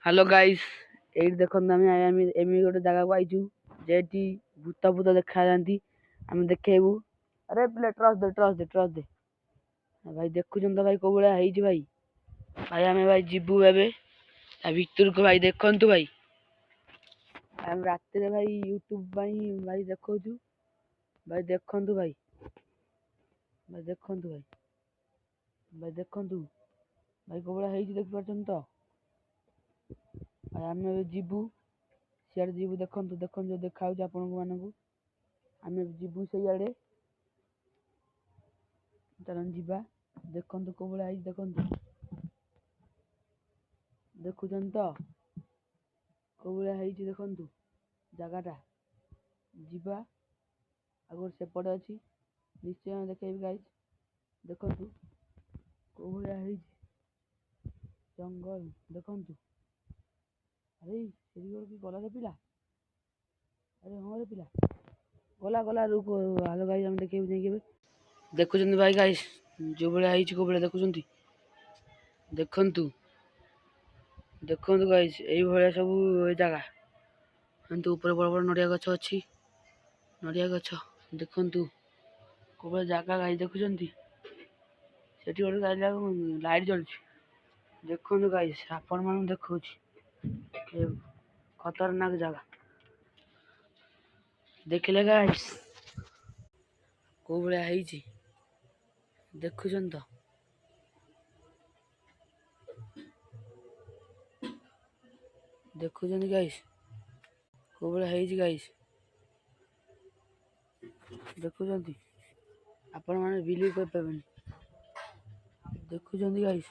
Hello guys ये देखो एमि गोटे जगह को आईचु जेटी भूत भूत देखा जाती आम देखू। अरे पिले ट्रस्ट दे भाई देखुं तो भाई कौ भाई भाई भाई आम भाई जीवु ए भितर को भाई देखु भाई आम रात भाई यूट्यूब भाई देखु भाई देखु भाई भाई देखु भाई भाई देखु भाई कौ भाई देख पार तो भाई आम जीवु सियाड़े जीवु देखु देखु जो देखा आपण मानू आम जीवु सैयाड़े चलन जीवा देखु कौ भाई देखु देखुन तो कौ भाई देखु जगटा जीवा आगे सेपटे अच्छी निश्चय देखेबी गाइज देखु कौ भाई जंगल देखु। अरे कि गला रे पिला अरे हाँ रे पिला गला गला रुक हालो गाइज आम देखेबी नहीं देखुं भाई गाइज जो भाई कौ भाई देखु देखु गाइज ये सब जगह ऊपर बड़ बड़ नड़िया गछ अच्छी नड़िया गछ देखु कौ भाई जगह गाइज देखुं से लाइट जलुची देखु गाइज आपण मान देखा खतरनाक जगह देखिले गाइज कौ भाई देखुं तो देखुं गाइज कौ भाई गाइज देखुं आपण मैंने बिलीव कर पाबेनी देखुं गाइज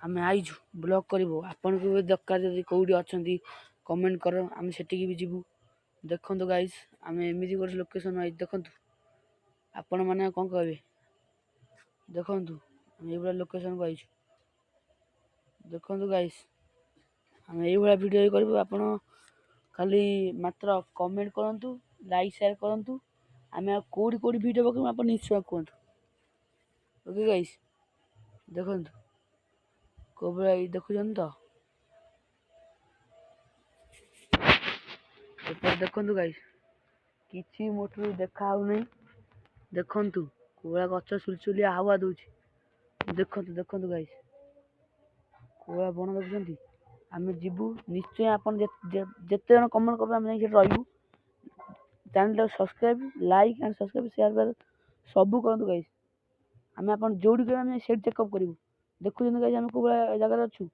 आम आईचु ब्लॉग करूँ आपन को भी दरकार जब कौटी अच्छा कमेंट कर आम से भी जीवु देखु गाइज आम एमती गोटे लोकेशन आई देखु आपण मैंने कौन कहे देखु ये लोकेशन को आईचु देखु गाइज आम ये वीडियो करूँ आपण खाली मात्र कमेंट करूँ लाइक शेयर करूँ आम कौटी कौटी वीडियो पकड़ आप निश्चय कहतु ओके गाइज देखु कौ भाई देखुं तो देखु गाइज कि मोटर देखा नहीं देखु कौ भाई गच सुलसुलिया हावा दूसरी देखु देखु गाइज कौ भाई बण देखुं आम जीवु निश्चय आप जिते जन कमेंट कर रही channel subscribe like and subscribe share सब करूँ गाइज आम आप जो चेकअप करूँ देखुं गाइज आम कौ जगह अच्छु।